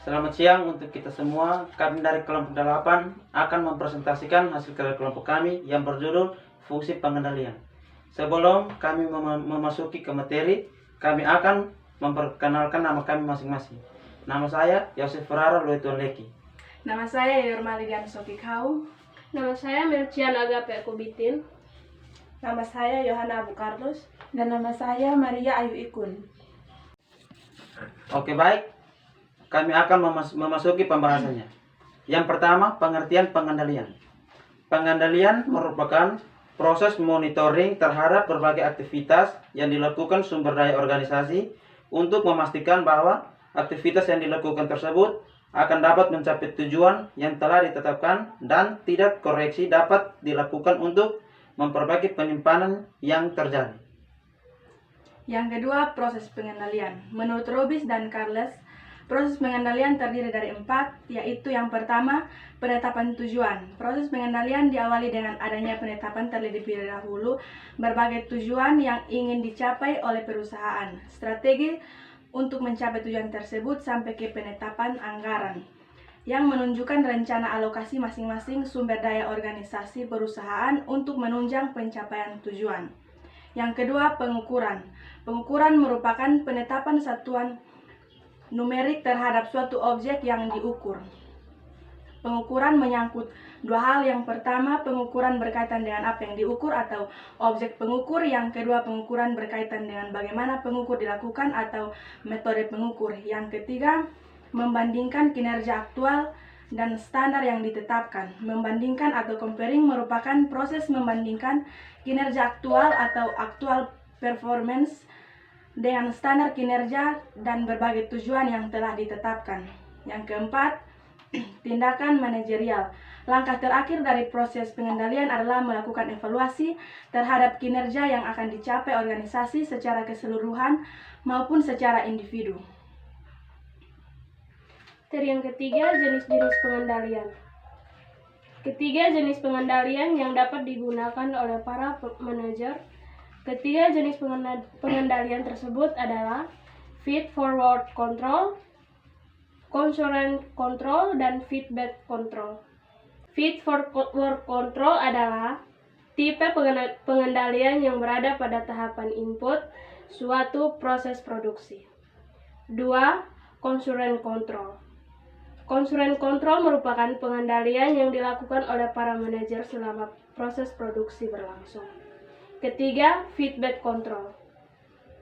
Selamat siang untuk kita semua. Kami dari kelompok 8 akan mempresentasikan hasil kerja kelompok kami yang berjudul Fungsi Pengendalian. Sebelum kami memasuki ke materi, kami akan memperkenalkan nama kami masing-masing. Nama saya Yosef Ferrara Luituan Leki. Nama saya Yormaligan Sokikau. Nama saya Melcian Agape Kubitin. Nama saya Yohana Abu Carlos. Dan nama saya Maria Ayu Ikun. Oke, baik. Kami akan memasuki pembahasannya. Yang pertama, pengertian pengendalian. Pengendalian merupakan proses monitoring terhadap berbagai aktivitas yang dilakukan sumber daya organisasi untuk memastikan bahwa aktivitas yang dilakukan tersebut akan dapat mencapai tujuan yang telah ditetapkan dan tidak koreksi dapat dilakukan untuk memperbaiki penyimpanan yang terjadi. Yang kedua, proses pengendalian. Menurut Robis dan Carles, proses pengendalian terdiri dari 4, yaitu yang pertama, penetapan tujuan. Proses pengendalian diawali dengan adanya penetapan terlebih dahulu berbagai tujuan yang ingin dicapai oleh perusahaan. Strategi untuk mencapai tujuan tersebut sampai ke penetapan anggaran yang menunjukkan rencana alokasi masing-masing sumber daya organisasi perusahaan untuk menunjang pencapaian tujuan. Yang kedua, pengukuran. Pengukuran merupakan penetapan satuan numerik terhadap suatu objek yang diukur. Pengukuran menyangkut dua hal. Yang pertama, pengukuran berkaitan dengan apa yang diukur atau objek pengukur. Yang kedua, pengukuran berkaitan dengan bagaimana pengukur dilakukan atau metode pengukur. Yang ketiga, membandingkan kinerja aktual dan standar yang ditetapkan. Membandingkan atau comparing merupakan proses membandingkan kinerja aktual atau actual performance dengan standar kinerja dan berbagai tujuan yang telah ditetapkan. Yang keempat, tindakan manajerial. Langkah terakhir dari proses pengendalian adalah melakukan evaluasi terhadap kinerja yang akan dicapai organisasi secara keseluruhan maupun secara individu. Yang ketiga, jenis-jenis pengendalian. Ketiga jenis pengendalian yang dapat digunakan oleh para manajer. Ketiga jenis pengendalian tersebut adalah feed forward control, concurrent control, dan feedback control. Feed forward control adalah tipe pengendalian yang berada pada tahapan input suatu proses produksi. 2. Concurrent control. Concurrent control merupakan pengendalian yang dilakukan oleh para manajer selama proses produksi berlangsung. Ketiga, feedback control.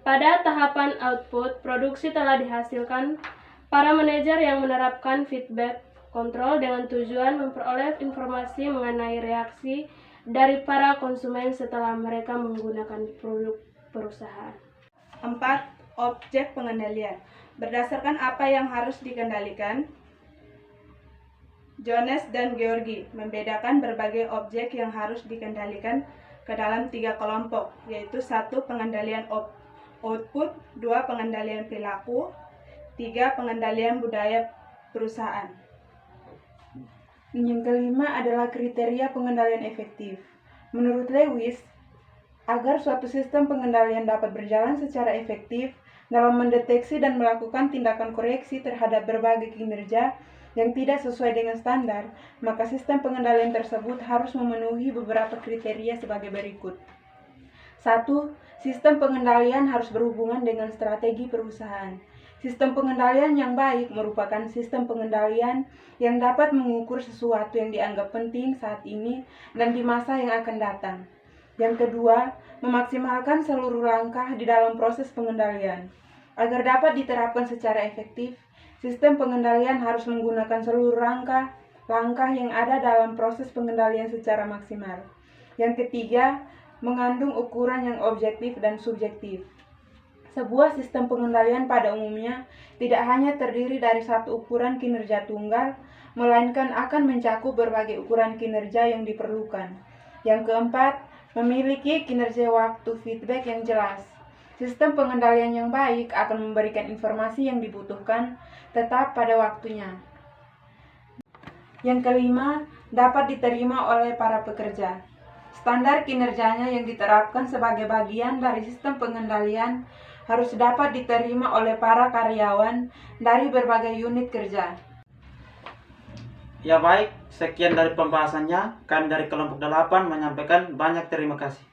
Pada tahapan output, produksi telah dihasilkan, para manajer yang menerapkan feedback control dengan tujuan memperoleh informasi mengenai reaksi dari para konsumen setelah mereka menggunakan produk perusahaan. 4. Objek pengendalian. Berdasarkan apa yang harus dikendalikan, Jones dan Georgi membedakan berbagai objek yang harus dikendalikan ke dalam 3 kelompok, yaitu 1. Pengendalian output, 2. Pengendalian perilaku, 3. Pengendalian budaya perusahaan. Yang kelima adalah kriteria pengendalian efektif. Menurut Lewis, agar suatu sistem pengendalian dapat berjalan secara efektif dalam mendeteksi dan melakukan tindakan koreksi terhadap berbagai kinerja yang tidak sesuai dengan standar, maka sistem pengendalian tersebut harus memenuhi beberapa kriteria sebagai berikut. 1. Sistem pengendalian harus berhubungan dengan strategi perusahaan. Sistem pengendalian yang baik merupakan sistem pengendalian yang dapat mengukur sesuatu yang dianggap penting saat ini dan di masa yang akan datang. Yang kedua, memaksimalkan seluruh langkah di dalam proses pengendalian. Agar dapat diterapkan secara efektif, sistem pengendalian harus menggunakan seluruh langkah yang ada dalam proses pengendalian secara maksimal. Yang ketiga, mengandung ukuran yang objektif dan subjektif. Sebuah sistem pengendalian pada umumnya tidak hanya terdiri dari satu ukuran kinerja tunggal, melainkan akan mencakup berbagai ukuran kinerja yang diperlukan. Yang keempat, memiliki kinerja waktu feedback yang jelas. Sistem pengendalian yang baik akan memberikan informasi yang dibutuhkan tetap pada waktunya. Yang kelima, dapat diterima oleh para pekerja. Standar kinerjanya yang diterapkan sebagai bagian dari sistem pengendalian harus dapat diterima oleh para karyawan dari berbagai unit kerja. Ya baik, sekian dari pembahasannya. Kami dari kelompok 8 menyampaikan banyak terima kasih.